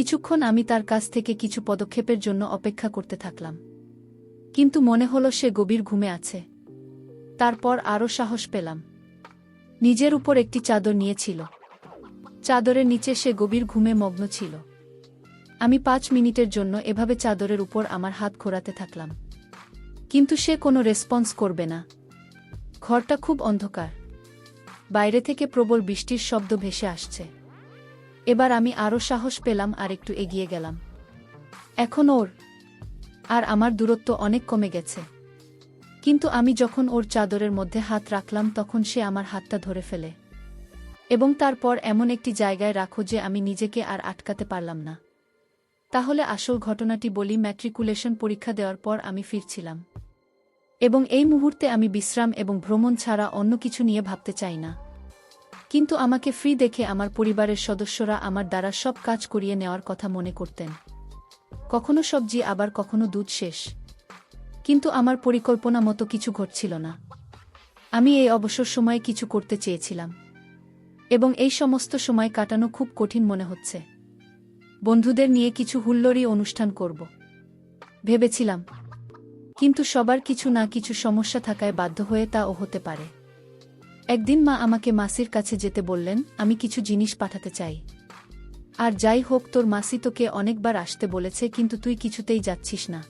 কিছুক্ষণ আমি তার কাছ থেকে কিছু পদক্ষেপের জন্য অপেক্ষা করতে থাকলাম, কিন্তু মনে হলো সে গভীর ঘুমে আছে। তারপর আরও সাহস পেলাম। নিজের উপর একটি চাদর নিয়েছিল। চাদরের নিচে সে গভীর ঘুমে মগ্ন ছিল। আমি 5 মিনিটের জন্য এভাবে চাদরের উপর আমার হাত ঘোরাতে থাকলাম, কিন্তু সে কোনো রেসপন্স করবে না। ঘরটা খুব অন্ধকার, বাইরে থেকে প্রবল বৃষ্টির শব্দ ভেসে আসছে। এবার আমি আরও সাহস পেলাম আর একটু এগিয়ে গেলাম। এখন ওর আর আমার দূরত্ব অনেক কমে গেছে, কিন্তু আমি যখন ওর চাদরের মধ্যে হাত রাখলাম তখন সে আমার হাতটা ধরে ফেলে, এবং তারপর এমন একটি জায়গায় রাখো যে আমি নিজেকে আর আটকাতে পারলাম না। তাহলে আসল ঘটনাটি বলি। ম্যাট্রিকুলেশন পরীক্ষা দেওয়ার পর আমি ফিরছিলাম, এবং এই মুহূর্তে আমি বিশ্রাম এবং ভ্রমণ ছাড়া অন্য কিছু নিয়ে ভাবতে চাই না। কিন্তু আমাকে ফ্রি দেখে আমার পরিবারের সদস্যরা আমার দ্বারা সব কাজ করিয়ে নেওয়ার কথা মনে করতেন। কখনো সবজি, আবার কখনো দুধ শেষ। কিন্তু আমার পরিকল্পনা মতো কিছু ঘটছিল না। আমি এই অবসর সময়ে কিছু করতে চেয়েছিলাম, এবং এই সমস্ত সময় কাটানো খুব কঠিন মনে হচ্ছে। বন্ধুদের নিয়ে কিছু হুল্লোড়ি অনুষ্ঠান করব ভেবেছিলাম, কিন্তু সবার কিছু না কিছু সমস্যা থাকায় বাধ্য হয়ে তাও হতে পারে। একদিন মা আমাকে মাসির কাছে যেতে বললেন, আমি কিছু জিনিস পাঠাতে চাই। আর যাই হোক, তোর মাসি তোকে অনেকবার আসতে বলেছে, কিন্তু তুই কিছুতেই যাচ্ছিস না।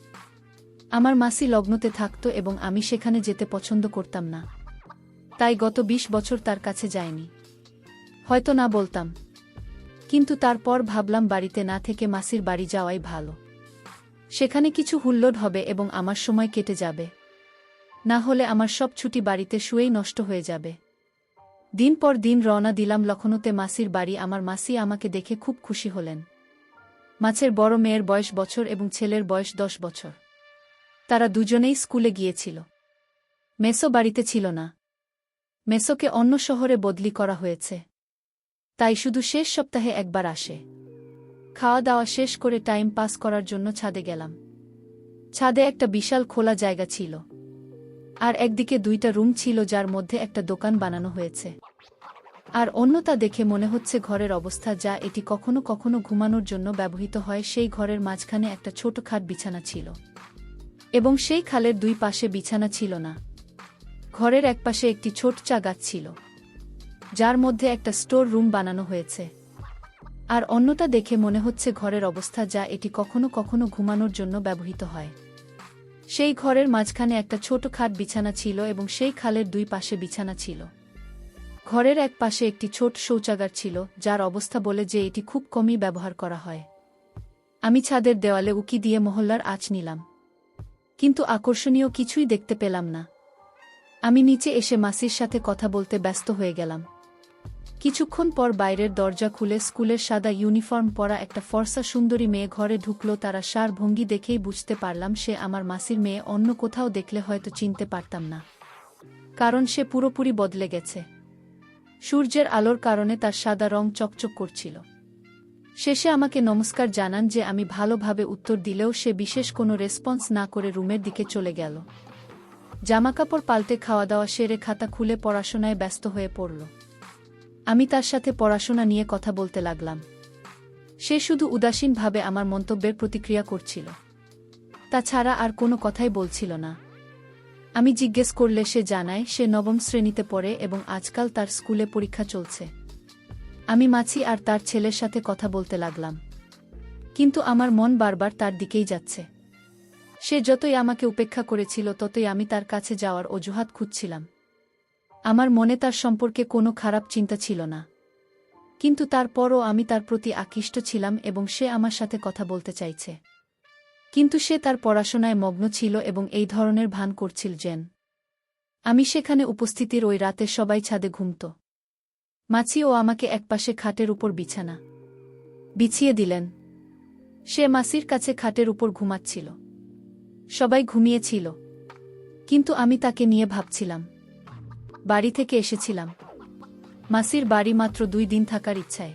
আমার মাসি লগ্নতে থাকত এবং আমি সেখানে যেতে পছন্দ করতাম না, তাই গত 20 বছর তার কাছে যাইনি। হয়তো না বলতাম, কিন্তু তারপর ভাবলাম বাড়িতে না থেকে মাসির বাড়ি যাওয়াই ভালো। সেখানে কিছু হুল্লোড় হবে এবং আমার সময় কেটে যাবে। না হলে আমার সব ছুটি বাড়িতে শুয়েই নষ্ট হয়ে যাবে। দিন পর দিন রওনা দিলাম লখনৌতে মাসির বাড়ি। আমার মাসি আমাকে দেখে খুব খুশি হলেন। মাছের বড় মেয়ের বয়স বছর এবং ছেলের বয়স 10 বছর। তারা দুজনেই স্কুলে গিয়েছিল। মেসো বাড়িতে ছিল না। মেসোকে অন্য শহরে বদলি করা হয়েছে, তাই শুধু শেষ সপ্তাহে একবার আসে। খাওয়া দাওয়া শেষ করে টাইম পাস করার জন্য ছাদে গেলাম। ছাদে একটা বিশাল খোলা জায়গা ছিল, আর একদিকে 2টা রুম ছিল যার মধ্যে একটা দোকান বানানো হয়েছে, আর অন্যটা দেখে মনে হচ্ছে ঘরের অবস্থা যা এটি কখনো কখনো ঘুমানোর জন্য ব্যবহৃত হয়। সেই ঘরের মাঝখানে একটা ছোট খাট বিছানা ছিল, এবং সেই খালের 2 পাশে বিছানা ছিল না। ঘরের একপাশে একটি ছোট চা গাছ ছিল, যার মধ্যে একটা স্টোর রুম বানানো হয়েছে, আর অন্যটা দেখে মনে হচ্ছে ঘরের অবস্থা যা এটি কখনো কখনো ঘুমানোর জন্য ব্যবহৃত হয়। সেই ঘরের মাঝখানে একটা ছোট খাট বিছানা ছিল এবং সেই খালের 2 পাশে বিছানা ছিল। ঘরের এক পাশে একটি ছোট শৌচাগার ছিল, যার অবস্থা বলে যে এটি খুব কমই ব্যবহার করা হয়। আমি ছাদের দেওয়ালে উকি দিয়ে মহল্লার আঁচ নিলাম, কিন্তু আকর্ষণীয় কিছুই দেখতে পেলাম না। আমি নিচে এসে মাসির সাথে কথা বলতে ব্যস্ত হয়ে গেলাম। কিছুক্ষণ পর বাইরের দরজা খুলে স্কুলের সাদা ইউনিফর্ম পরা একটা ফর্সা সুন্দরী মেয়ে ঘরে ঢুকলো। তারা সার ভঙ্গি দেখেই বুঝতে পারলাম সে আমার মাসির মেয়ে। অন্য কোথাও দেখলে হয়তো চিনতে পারতাম না, কারণ সে পুরোপুরি বদলে গেছে। সূর্যের আলোর কারণে তার সাদা রং চকচক করছিল। শেষে আমাকে নমস্কার জানান যে আমি ভালোভাবে উত্তর দিলেও সে বিশেষ কোনো রেসপন্স না করে রুমের দিকে চলে গেল। জামাকাপড় পাল্টে খাওয়া দাওয়া সেরে খাতা খুলে পড়াশোনায় ব্যস্ত হয়ে পড়ল। আমি তার সাথে পড়াশোনা নিয়ে কথা বলতে লাগলাম। সে শুধু উদাসীনভাবে আমার মন্তব্যের প্রতিক্রিয়া করছিল, তাছাড়া আর কোনো কথাই বলছিল না। আমি জিজ্ঞেস করলে সে জানায় সে 9ম শ্রেণীতে পড়ে এবং আজকাল তার স্কুলে পরীক্ষা চলছে। আমি মাছি আর তার ছেলের সাথে কথা বলতে লাগলাম, কিন্তু আমার মন বারবার তার দিকেই যাচ্ছে। সে যতই আমাকে উপেক্ষা করেছিল ততই আমি তার কাছে যাওয়ার অজুহাত খুঁজছিলাম। আমার মনে তার সম্পর্কে কোনো খারাপ চিন্তা ছিল না, কিন্তু তারপরও আমি তার প্রতি আকৃষ্ট ছিলাম এবং সে আমার সাথে কথা বলতে চাইছে। কিন্তু সে তার পড়াশোনায় মগ্ন ছিল এবং এই ধরনের ভান করছিল যেন আমি সেখানে উপস্থিতির ওই রাতে সবাই ছাদে ঘুমত। মাছি ও আমাকে একপাশে খাটের উপর বিছানা বিছিয়ে দিলেন। সে মাসির কাছে খাটের উপর ঘুমাচ্ছিল। সবাই ঘুমিয়েছিল, কিন্তু আমি তাকে নিয়ে ভাবছিলাম। বাড়ি থেকে এসেছিলাম মাসির বাড়ি মাত্র 2 দিন থাকার ইচ্ছায়,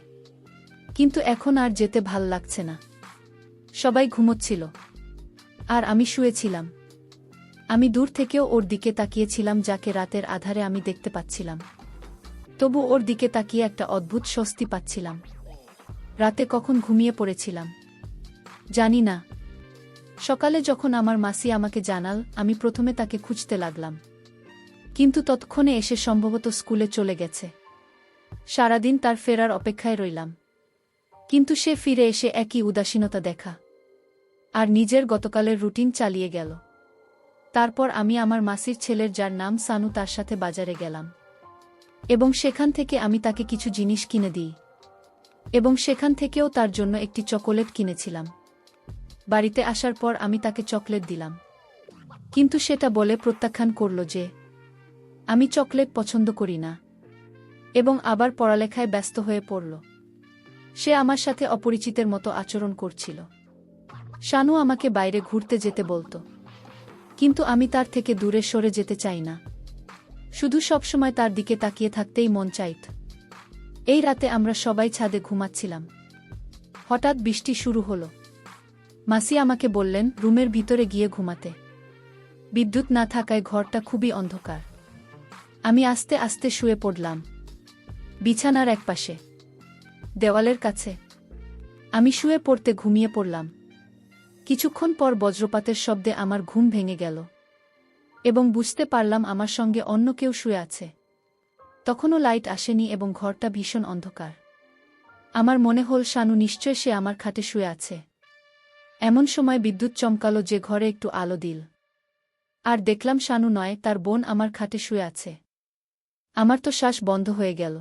কিন্তু এখন আর যেতে ভাল লাগছে না। সবাই ঘুমোচ্ছিল, আর আমি শুয়েছিলাম। আমি দূর থেকেও ওর দিকে তাকিয়েছিলাম, যাকে রাতের আধারে আমি দেখতে পাচ্ছিলাম। তবু ওর দিকে তাকিয়ে একটা অদ্ভুত স্বস্তি পাচ্ছিলাম। রাতে কখন ঘুমিয়ে পড়েছিলাম জানি না। সকালে যখন আমার মাসি আমাকে জানাল, আমি প্রথমে তাকে খুঁজতে লাগলাম, কিন্তু ততক্ষণে এসে সম্ভবত স্কুলে চলে গেছে। সারাদিন তার ফেরার অপেক্ষায় রইলাম, কিন্তু সে ফিরে এসে একই উদাসীনতা দেখা আর নিজের গতকালের রুটিন চালিয়ে গেল। তারপর আমি আমার মাসির ছেলের, যার নাম সানু, তার সাথে বাজারে গেলাম এবং সেখান থেকে আমি তাকে কিছু জিনিস কিনে দিই এবং সেখান থেকেও তার জন্য একটি চকোলেট কিনেছিলাম। বাড়িতে আসার পর আমি তাকে চকলেট দিলাম, কিন্তু সেটা বলে প্রত্যাখ্যান করল যে আমি চকলেট পছন্দ করি না এবং আবার পড়ালেখায় ব্যস্ত হয়ে পড়ল। সে আমার সাথে অপরিচিতের মতো আচরণ করছিল। শানু আমাকে বাইরে ঘুরতে যেতে বলতো, কিন্তু আমি তার থেকে দূরে সরে যেতে চাই না, শুধু সবসময় তার দিকে তাকিয়ে থাকতেই মন চাইত। এই রাতে আমরা সবাই ছাদে ঘুমাচ্ছিলাম। হঠাৎ বৃষ্টি শুরু হলো। মাসি আমাকে বললেন রুমের ভিতরে গিয়ে ঘুমাতে। বিদ্যুৎ না থাকায় ঘরটা খুবই অন্ধকার। আমি আস্তে আস্তে শুয়ে পড়লাম, বিছানার একপাশে, দেওয়ালের কাছে। আমি শুয়ে পড়তে ঘুমিয়ে পড়লাম। কিছুক্ষণ পর বজ্রপাতের শব্দে আমার ঘুম ভেঙে গেল এবং বুঝতে পারলাম আমার সঙ্গে অন্য কেউ শুয়ে আছে। তখনও লাইট আসেনি এবং ঘরটা ভীষণ অন্ধকার। আমার মনে হল শানু নিশ্চয় সে আমার খাটে শুয়ে আছে। এমন সময় বিদ্যুৎ চমকালো যে ঘরে একটু আলো দিল, আর দেখলাম শানু নয়, তার বোন আমার খাটে শুয়ে আছে। আমার তো শ্বাস বন্ধ হয়ে গেল।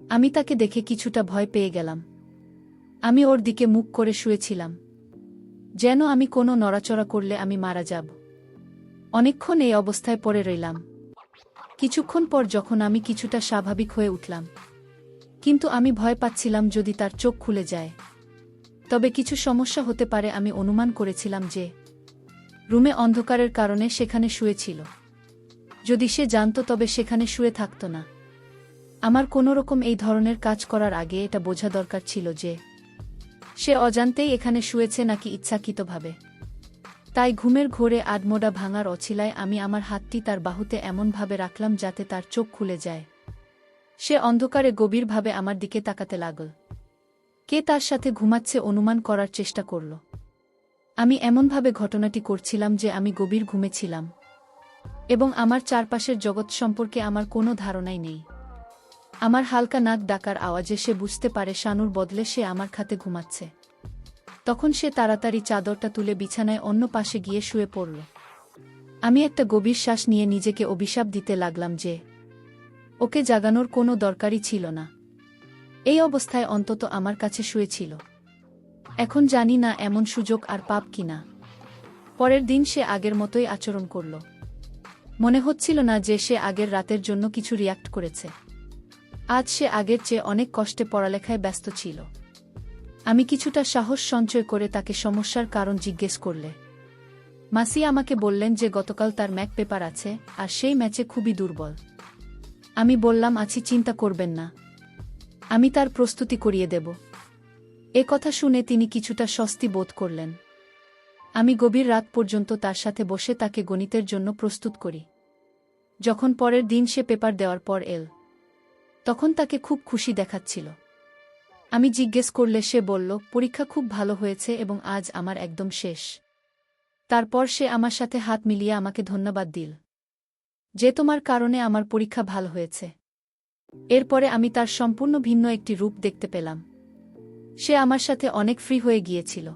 আমি তাকে দেখে কিছুটা ভয় পেয়ে গেলাম। আমি ওর দিকে মুখ করে শুয়েছিলাম, যেন আমি কোনো নড়াচড়া করলে আমি মারা যাব। অনেকক্ষণ এই অবস্থায় পড়ে রইলাম। কিছুক্ষণ পর যখন আমি কিছুটা স্বাভাবিক হয়ে উঠলাম, কিন্তু আমি ভয় পাচ্ছিলাম যদি তার চোখ খুলে যায় তবে কিছু সমস্যা হতে পারে। আমি অনুমান করেছিলাম যে রুমে অন্ধকারের কারণে সেখানে শুয়েছিল। যদি সে জানত তবে সেখানে শুয়ে থাকত না। আমার কোনোরকম এই ধরনের কাজ করার আগে এটা বোঝা দরকার ছিল যে সে অজান্তেই এখানে শুয়েছে নাকি ইচ্ছাকৃতভাবে। তাই ঘুমের ঘোরে আধমোড়া ভাঙার অছিলায় আমি আমার হাতটি তার বাহুতে এমনভাবে রাখলাম যাতে তার চোখ খুলে যায়। সে অন্ধকারে গভীরভাবে আমার দিকে তাকাতে লাগল। কে তার সাথে ঘুমাচ্ছে অনুমান করার চেষ্টা করল। আমি এমনভাবে ঘটনাটি করছিলাম যে আমি গভীর ঘুমেছিলাম এবং আমার চারপাশের জগৎ সম্পর্কে আমার কোনো ধারণাই নেই। আমার হালকা নাক ডাকার আওয়াজে সে বুঝতে পারে শানুর বদলে সে আমার খাটে ঘুমাচ্ছে। তখন সে তাড়াতাড়ি চাদরটা তুলে বিছানায় অন্য পাশে গিয়ে শুয়ে পড়ল। আমি একটা গভীর শ্বাস নিয়ে নিজেকে অভিশাপ দিতে লাগলাম যে ওকে জাগানোর কোনো দরকারই ছিল না। এই অবস্থায় অন্তত আমার কাছে শুয়েছিল। এখন জানি না এমন সুযোগ আর পাব কিনা। পরের দিন সে আগের মতোই আচরণ করল। মনে হচ্ছিল না যে সে আগের রাতের জন্য কিছু রিয়াক্ট করেছে। আজ সে আগের চেয়ে অনেক কষ্টে পড়ালেখায় ব্যস্ত ছিল। আমি কিছুটা সাহস সঞ্চয় করে তাকে সমস্যার কারণ জিজ্ঞেস করলে মাসি আমাকে বললেন যে গতকাল তার ম্যাক পেপার আছে আর সেই ম্যাচে খুবই দুর্বল। আমি বললাম আছি, চিন্তা করবেন না, আমি তার প্রস্তুতি করিয়ে দেব। এ কথা শুনে তিনি কিছুটা স্বস্তি বোধ করলেন। আমি গভীর রাত পর্যন্ত তার সাথে বসে তাকে গণিতের জন্য প্রস্তুত করি। যখন পরের দিন সে পেপার দেওয়ার পর এল, তখন তাকে খুব খুশি দেখাচ্ছিল। আমি জিজ্ঞেস করলে সে বলল, পরীক্ষা খুব ভালো হয়েছে এবং আজ আমার একদম শেষ। তারপর সে আমার সাথে হাত মিলিয়ে আমাকে ধন্যবাদ দিল যে তোমার কারণে আমার পরীক্ষা ভালো হয়েছে। এরপরে আমি তার সম্পূর্ণ ভিন্ন একটি রূপ দেখতে পেলাম। সে আমার সাথে অনেক ফ্রি হয়ে গিয়েছিল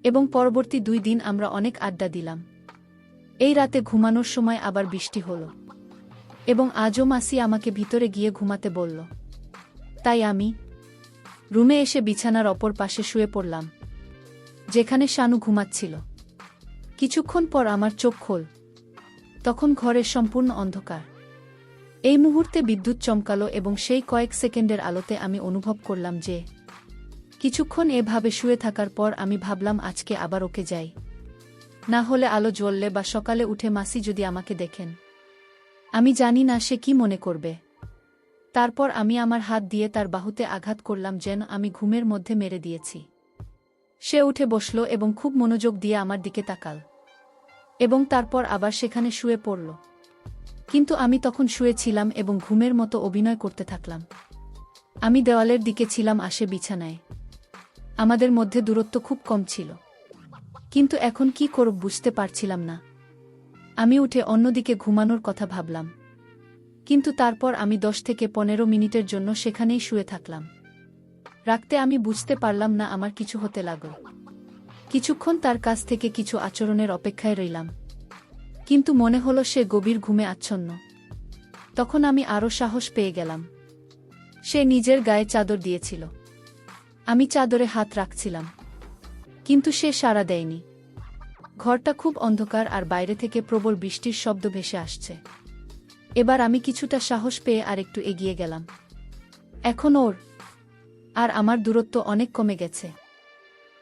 এবং পরবর্তী 2 দিন আমরা অনেক আড্ডা দিলাম। এই রাতে ঘুমানোর সময় আবার বৃষ্টি হলো এবং আজও মাসি আমাকে ভিতরে গিয়ে ঘুমাতে বলল। তাই আমি রুমে এসে বিছানার অপর পাশে শুয়ে পড়লাম, যেখানে শানু ঘুমাচ্ছিল। কিছুক্ষণ পর আমার চোখ খোল। তখন ঘরে সম্পূর্ণ অন্ধকার। এই মুহূর্তে বিদ্যুৎ চমকালো এবং সেই কয়েক সেকেন্ডের আলোতে আমি অনুভব করলাম যে কিছুক্ষণ এভাবে শুয়ে থাকার পর আমি ভাবলাম আজকে আবার ওকে যাই, না হলে আলো জ্বললে বা সকালে উঠে মাসি যদি আমাকে দেখেন, আমি জানি না সে কি মনে করবে। তারপর আমি আমার হাত দিয়ে তার বাহুতে আঘাত করলাম যেন আমি ঘুমের মধ্যে মেরে দিয়েছি। সে উঠে বসল এবং খুব মনোযোগ দিয়ে আমার দিকে তাকাল এবং তারপর আবার সেখানে শুয়ে পড়ল। কিন্তু আমি তখন শুয়েছিলাম এবং ঘুমের মতো অভিনয় করতে থাকলাম। আমি দেওয়ালের দিকে ছিলাম আসে বিছানায়। আমাদের মধ্যে দূরত্ব খুব কম ছিল, কিন্তু এখন কি করব বুঝতে পারছিলাম না। আমি উঠে অন্যদিকে ঘুমানোর কথা ভাবলাম, কিন্তু তারপর আমি 10 থেকে 15 মিনিটের জন্য সেখানেই শুয়ে থাকলাম। রাখতে আমি বুঝতে পারলাম না আমার কিছু হতে লাগল। কিছুক্ষণ তার কাছ থেকে কিছু আচরণের অপেক্ষায় রইলাম, কিন্তু মনে হলো সে গভীর ঘুমে আচ্ছন্ন। তখন আমি আরও সাহস পেয়ে গেলাম। সে নিজের গায়ে চাদর দিয়েছিল। আমি চাদরে হাত রাখছিলাম, কিন্তু সে সাড়া দেয়নি। ঘরটা খুব অন্ধকার আর বাইরে থেকে প্রবল বৃষ্টির শব্দ ভেসে আসছে। এবার আমি কিছুটা সাহস পেয়ে আরেকটু এগিয়ে গেলাম। এখন ওর আর আমার দূরত্ব অনেক কমে গেছে,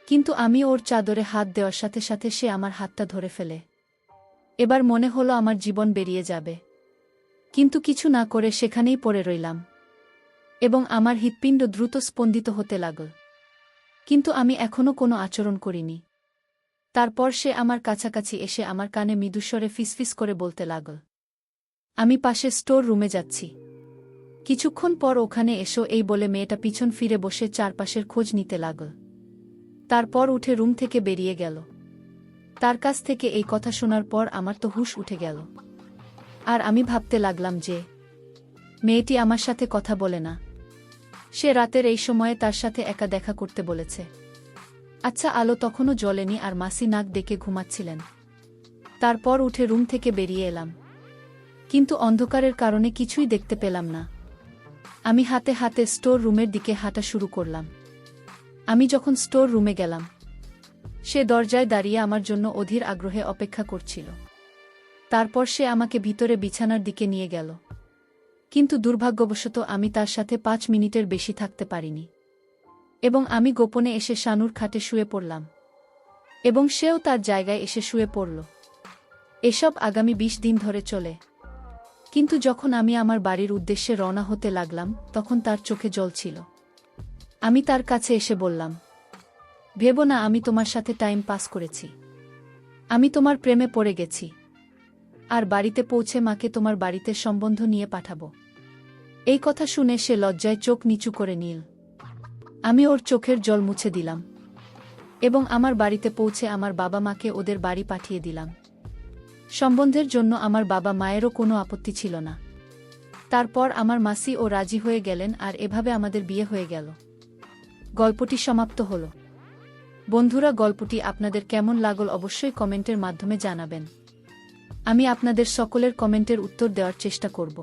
কিন্তু আমি ওর চাদরে হাত দেওয়ার সাথে সাথে সে আমার হাতটা ধরে ফেলে। এবার মনে হলো আমার জীবন বেরিয়ে যাবে, কিন্তু কিছু না করে সেখানেই পড়ে রইলাম এবং আমার হৃৎপিণ্ড দ্রুত স্পন্দিত হতে লাগল। কিন্তু আমি এখনো কোনো আচরণ করিনি। তারপর সে আমার কাছাকাছি এসে আমার কানে মৃদুস্বরে ফিসফিস করে বলতে লাগল, আমি পাশে স্টোর রুমে যাচ্ছি, কিছুক্ষণ পর ওখানে এসো। এই বলে মেয়েটা পিছন ফিরে বসে চারপাশের খোঁজ নিতে লাগল। তারপর উঠে রুম থেকে বেরিয়ে গেল। তার কাছ থেকে এই কথা শোনার পর আমার তো হুঁশ উঠে গেল। আর আমি ভাবতে লাগলাম যে মেয়েটি আমার সাথে কথা বলে না, সে রাতের এই সময়ে তার সাথে একা দেখা করতে বলেছে। আচ্ছা, আলো তখনও জ্বলেনি আর মাসি নাক ডেকে ঘুমাচ্ছিলেন। তারপর উঠে রুম থেকে বেরিয়ে এলাম, কিন্তু অন্ধকারের কারণে কিছুই দেখতে পেলাম না। আমি হাতে হাতে স্টোর রুমের দিকে হাঁটা শুরু করলাম। আমি যখন স্টোর রুমে গেলাম, সে দরজায় দাঁড়িয়ে আমার জন্য অধীর আগ্রহে অপেক্ষা করছিল। তারপর সে আমাকে ভিতরে বিছানার দিকে নিয়ে গেল, কিন্তু দুর্ভাগ্যবশত আমি তার সাথে 5 মিনিটের বেশি থাকতে পারিনি এবং আমি গোপনে এসে শানুর খাটে শুয়ে পড়লাম এবং সেও তার জায়গায় এসে শুয়ে পড়ল। এসব আগামী 20 দিন ধরে চলে। কিন্তু যখন আমি আমার বাড়ির উদ্দেশ্যে রওনা হতে লাগলাম, তখন তার চোখে জল ছিল। আমি তার কাছে এসে বললাম, ভেবো না আমি তোমার সাথে টাইম পাস করেছি। আমি তোমার প্রেমে পড়ে গেছি, আর বাড়িতে পৌঁছে মাকে তোমার বাড়িতে সম্বন্ধ নিয়ে পাঠাবো। এই কথা শুনে সে লজ্জায় চোখ নিচু করে নিল। আমি ওর চোখের জল মুছে দিলাম এবং আমার বাড়িতে পৌঁছে আমার বাবা মাকে ওদের বাড়ি পাঠিয়ে দিলাম। সম্বন্ধের জন্য আমার বাবা মায়েরও কোনো আপত্তি ছিল না। তারপর আমার মাসি ও রাজি হয়ে গেলেন আর এভাবে আমাদের বিয়ে হয়ে গেল। গল্পটি সমাপ্ত হলো। বন্ধুরা, গল্পটি আপনাদের কেমন লাগল অবশ্যই কমেন্টের মাধ্যমে জানাবেন। আমি আপনাদের সকলের কমেন্টের উত্তর দেওয়ার চেষ্টা করব।